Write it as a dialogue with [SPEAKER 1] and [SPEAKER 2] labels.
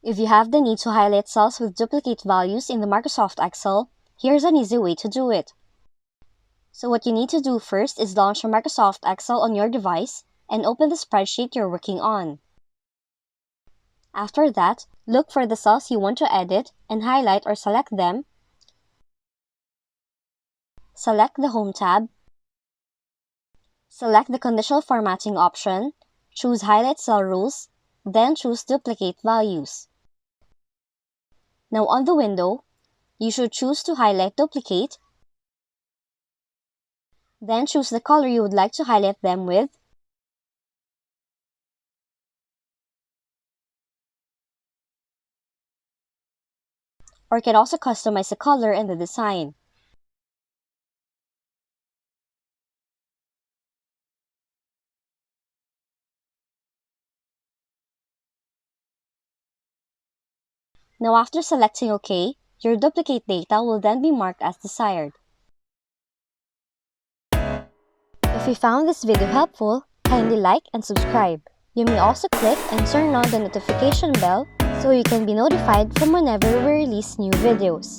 [SPEAKER 1] If you have the need to highlight cells with duplicate values in the Microsoft Excel, here's an easy way to do it. So what you need to do first is launch Microsoft Excel on your device and open the spreadsheet you're working on. After that, look for the cells you want to edit and highlight or select them. Select the Home tab. Select the conditional formatting option. Choose Highlight Cell Rules, then choose Duplicate Values. Now on the window, you should choose to highlight duplicate, then choose the color you would like to highlight them with, or you can also customize the color and the design. Now after selecting OK, your duplicate data will then be marked as desired. If you found this video helpful, kindly like and subscribe. You may also click and turn on the notification bell so you can be notified from whenever we release new videos.